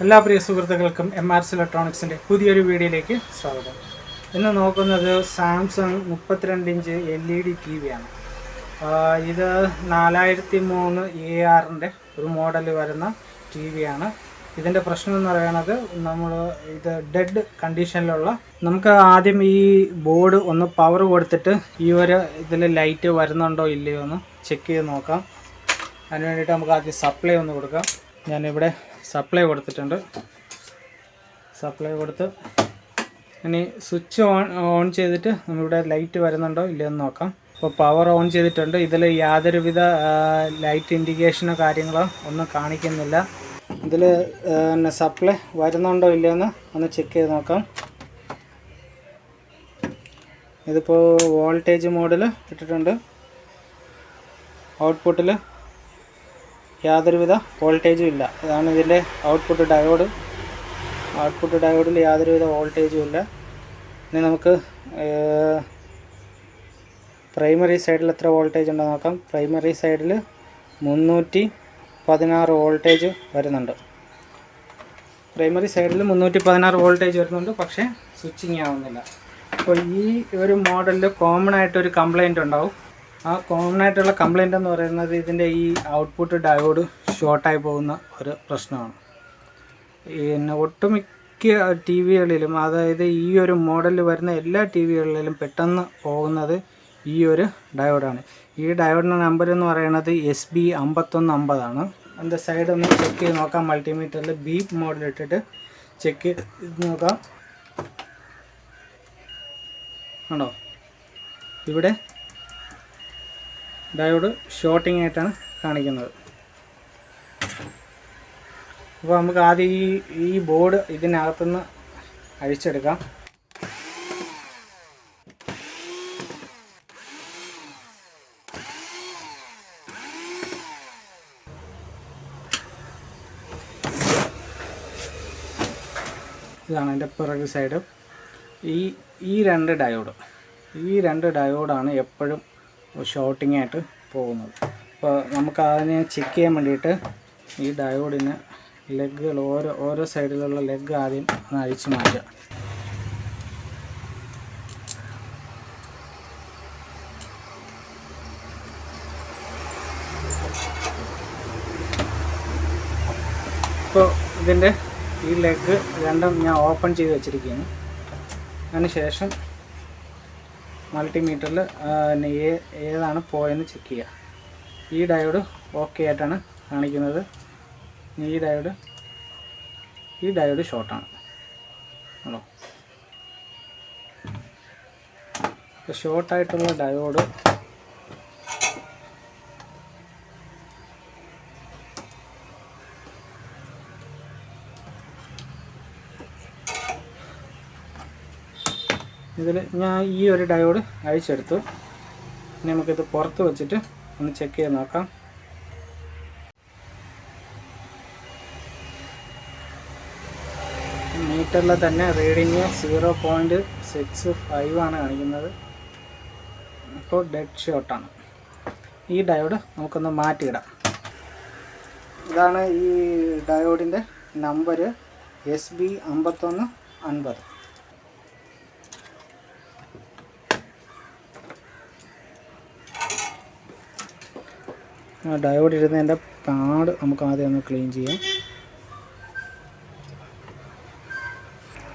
എല്ലാ പ്രിയ സുഹൃത്തുക്കൾക്കും MRS ഇലക്ട്രോണിക്സിൻ്റെ പുതിയൊരു വീഡിയോയിലേക്ക് സ്വാഗതം. ഇന്ന് നോക്കുന്നത് സാംസങ് 32 ഇഞ്ച് LED TV ആണ്. ഇത് 4003 ARൻ്റെ ഒരു മോഡൽ വരുന്ന TV ആണ്. ഇതിൻ്റെ പ്രശ്നം എന്ന് പറയുന്നത് ഇത് ഡെഡ് കണ്ടീഷനിലുള്ള നമുക്ക് ആദ്യം ഈ ബോർഡ് ഒന്ന് പവർ കൊടുത്തിട്ട് ഈ ഒരു ഇതിൽ ലൈറ്റ് വരുന്നുണ്ടോ ഇല്ലയോ എന്ന് ചെക്ക് ചെയ്ത് നോക്കാം. അതിന് വേണ്ടിയിട്ട് നമുക്ക് ആദ്യം സപ്ലൈ ഒന്ന് കൊടുക്കാം. ഞാനിവിടെ സപ്ലൈ കൊടുത്തിട്ടുണ്ട്. സപ്ലൈ കൊടുത്ത് ഇനി സ്വിച്ച് ഓൺ ചെയ്തിട്ട് നമ്മളിവിടെ ലൈറ്റ് വരുന്നുണ്ടോ ഇല്ലയെന്ന് നോക്കാം. അപ്പോൾ പവർ ഓൺ ചെയ്തിട്ടുണ്ട്. ഇതിൽ യാതൊരുവിധ ലൈറ്റ് ഇൻഡിക്കേഷനോ കാര്യങ്ങളോ ഒന്നും കാണിക്കുന്നില്ല. ഇതിൽ സപ്ലൈ വരുന്നുണ്ടോ ഇല്ലയെന്ന് ഒന്ന് ചെക്ക് ചെയ്ത് നോക്കാം. ഇതിപ്പോൾ വോൾട്ടേജ് മോഡിൽ ഇട്ടിട്ടുണ്ട്. ഔട്ട്പുട്ടിൽ യാതൊരുവിധ വോൾട്ടേജും ഇല്ല. ഇതാണ് ഇതിൻ്റെ ഔട്ട്പുട്ട് ഡയോഡ്. ഔട്ട്പുട്ട് ഡയോഡിൽ യാതൊരുവിധ വോൾട്ടേജും ഇല്ല. ഇനി നമുക്ക് പ്രൈമറി സൈഡിൽ എത്ര വോൾട്ടേജ് ഉണ്ടെന്ന് നോക്കാം. പ്രൈമറി സൈഡിൽ 316 വോൾട്ടേജ് വരുന്നുണ്ട്. പ്രൈമറി സൈഡിൽ 316 വോൾട്ടേജ് വരുന്നുണ്ട്, പക്ഷേ സ്വിച്ചിങ് ആവുന്നില്ല. അപ്പോൾ ഈ ഒരു മോഡലിൽ കോമൺ ആയിട്ടൊരു കംപ്ലൈൻറ്റ് ഉണ്ടാവും. ആ കോമൺ ആയിട്ടുള്ള കംപ്ലൈൻ്റ് എന്ന് പറയുന്നത് ഇതിൻ്റെ ഈ ഔട്ട്പുട്ട് ഡയോഡ് ഷോർട്ടായി പോകുന്ന ഒരു പ്രശ്നമാണ്. പിന്നെ ഒട്ടുമിക്ക ടി വികളിലും, അതായത് ഈ ഒരു മോഡലിൽ വരുന്ന എല്ലാ ടി വികളിലും പെട്ടെന്ന് പോകുന്നത് ഈ ഒരു ഡയോഡാണ്. ഈ ഡയോഡിൻ്റെ നമ്പർ എന്ന് പറയുന്നത് SB5150 ആണ്. അതിൻ്റെ സൈഡ് ഒന്ന് ചെക്ക് ചെയ്ത് നോക്കാം. മൾട്ടിമീറ്ററിൽ ബീപ്പ് മോഡിൽ ഇട്ടിട്ട് ചെക്ക് ചെയ്ത് നോക്കാം. ആണോ, ഇവിടെ ഡയോഡ് ഷോർട്ടിംഗ് ആയിട്ടാണ് കാണിക്കുന്നത്. അപ്പോൾ നമുക്ക് ആദ്യം ഈ ബോർഡ് ഇതിനകത്തുനിന്ന് അഴിച്ചെടുക്കാം. ഇതാണ് എൻ്റെ പിറകു സൈഡ്. ഈ രണ്ട് ഡയോഡാണ് എപ്പോഴും ഷോർട്ടിംഗ് ആയിട്ട് പോകുന്നത്. അപ്പോൾ നമുക്ക് അതിനെ ചെക്ക് ചെയ്യാൻ വേണ്ടിയിട്ട് ഈ ഡയോഡിന് ലെഗുകൾ ഓരോ സൈഡിലുള്ള ലെഗ് ആദ്യം ഒന്ന് അഴിച്ച് മാറ്റുക. ഇപ്പോൾ ഇതിൻ്റെ ഈ ലെഗ് രണ്ടും ഞാൻ ഓപ്പൺ ചെയ്ത് വെച്ചിരിക്കുകയാണ്. അതിന് ശേഷം മൾട്ടിമീറ്ററിൽ ഏതാണ് പോയെന്ന് ചെക്ക് ചെയ്യുക. ഈ ഡയോഡ് ഓക്കെ ആയിട്ടാണ് കാണിക്കുന്നത്. ഈ ഡയോഡ് ഷോർട്ടാണ്. ആണോ, ഇപ്പോൾ ഷോർട്ടായിട്ടുള്ള ഡയോഡ് ഇതിൽ ഞാൻ ഈ ഒരു ഡയോഡ് അഴിച്ചെടുത്തു. ഇനി നമുക്കിത് പുറത്ത് വെച്ചിട്ട് ഒന്ന് ചെക്ക് ചെയ്ത് നോക്കാം. മീറ്ററിൽ തന്നെ റീഡിങ് 0.65 ആണ് കാണിക്കുന്നത്. ഇപ്പോൾ ഡെഡ് ഷോർട്ടാണ്. ഈ ഡയോഡ് നമുക്കൊന്ന് മാറ്റിയിടാം. ഇതാണ് ഈ ഡയോഡിൻ്റെ നമ്പർ SB5150. ഡയോഡ് ഇരുന്നതിൻ്റെ പാഡ് നമുക്ക് ആദ്യം ഒന്ന് ക്ലീൻ ചെയ്യാം.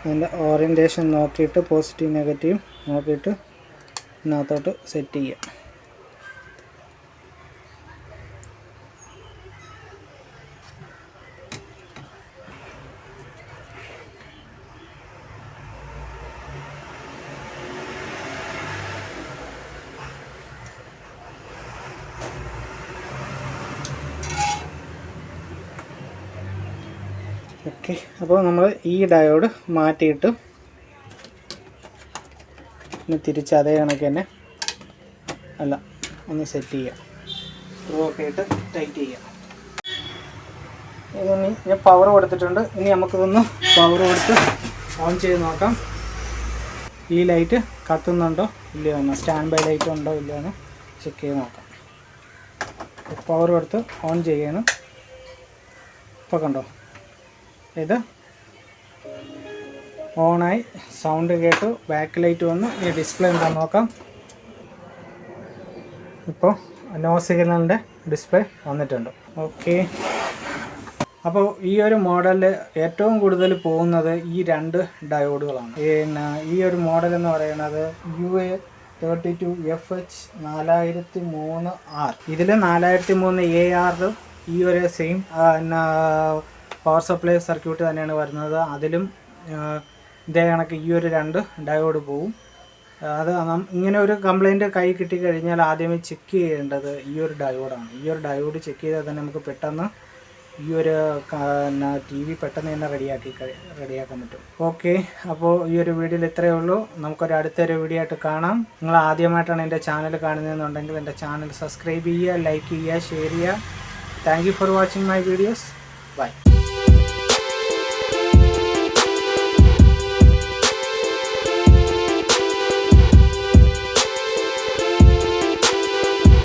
അതിൻ്റെ ഓറിയൻറ്റേഷൻ നോക്കിയിട്ട് പോസിറ്റീവ് നെഗറ്റീവ് നോക്കിയിട്ട് ഇതിനകത്തോട്ട് സെറ്റ് ചെയ്യാം. ഓക്കെ, അപ്പോൾ നമ്മൾ ഈ ഡയോഡ് മാറ്റിയിട്ട് തിരിച്ച് അതേ കണക്ക് തന്നെ ഒന്ന് സെറ്റ് ചെയ്യാം. ഓക്കെ ആയിട്ട് ടൈറ്റ് ചെയ്യാം. ഇനി ഞാൻ പവർ കൊടുത്തിട്ടുണ്ട്. ഇനി നമുക്കിതൊന്ന് പവർ കൊടുത്ത് ഓൺ ചെയ്ത് നോക്കാം. ഈ ലൈറ്റ് കത്തുന്നുണ്ടോ ഇല്ലയോ എന്ന്, സ്റ്റാൻഡ് ബൈ ലൈറ്റ് ഉണ്ടോ ഇല്ലയോ എന്ന് ചെക്ക് ചെയ്ത് നോക്കാം. പവർ കൊടുത്ത് ഓൺ ചെയ്യണം. ഇപ്പോൾ കണ്ടോ ഇത് ഓണായി, സൗണ്ട് കേട്ടു, ബാക്ക് ലൈറ്റ് വന്നു. ഈ ഡിസ്പ്ലേ എന്താണെന്ന് നോക്കാം. ഇപ്പോൾ നോ സിഗ്നലിൻ്റെ ഡിസ്പ്ലേ വന്നിട്ടുണ്ട്. ഓക്കെ, അപ്പോൾ ഈ ഒരു മോഡലിൽ ഏറ്റവും കൂടുതൽ പോകുന്നത് ഈ 2 ഡയോഡുകളാണ്. പിന്നെ ഈ ഒരു മോഡൽ എന്ന് പറയുന്നത് UA32FH 4003R. ഇതിൽ 4003AR ഈ ഒരു സെയിം പവർ സപ്ലൈ സർക്യൂട്ട് തന്നെയാണ് വരുന്നത്. അതിലും ഇതേ കണക്ക് ഈ ഒരു 2 ഡയോഡ് പോവും. അത് ഇങ്ങനെ ഒരു കംപ്ലൈൻറ്റ് കൈ കിട്ടിക്കഴിഞ്ഞാൽ ആദ്യമേ ചെക്ക് ചെയ്യേണ്ടത് ഈ ഒരു ഡയോഡാണ്. ഈ ഒരു ഡയോഡ് ചെക്ക് ചെയ്താൽ തന്നെ നമുക്ക് പെട്ടെന്ന് ഈ ഒരു TV പെട്ടെന്ന് തന്നെ റെഡിയാക്കാൻ പറ്റും. ഓക്കെ, അപ്പോൾ ഈ ഒരു വീഡിയോയിൽ ഇത്രയേ ഉള്ളൂ. നമുക്കൊരു അടുത്തൊരു വീഡിയോ ആയിട്ട് കാണാം. നിങ്ങൾ ആദ്യമായിട്ടാണ് എൻ്റെ ചാനൽ കാണുന്നതെന്നുണ്ടെങ്കിൽ എൻ്റെ ചാനൽ സബ്സ്ക്രൈബ് ചെയ്യുക, ലൈക്ക് ചെയ്യുക, ഷെയർ ചെയ്യുക. Thank you for watching my videos. By.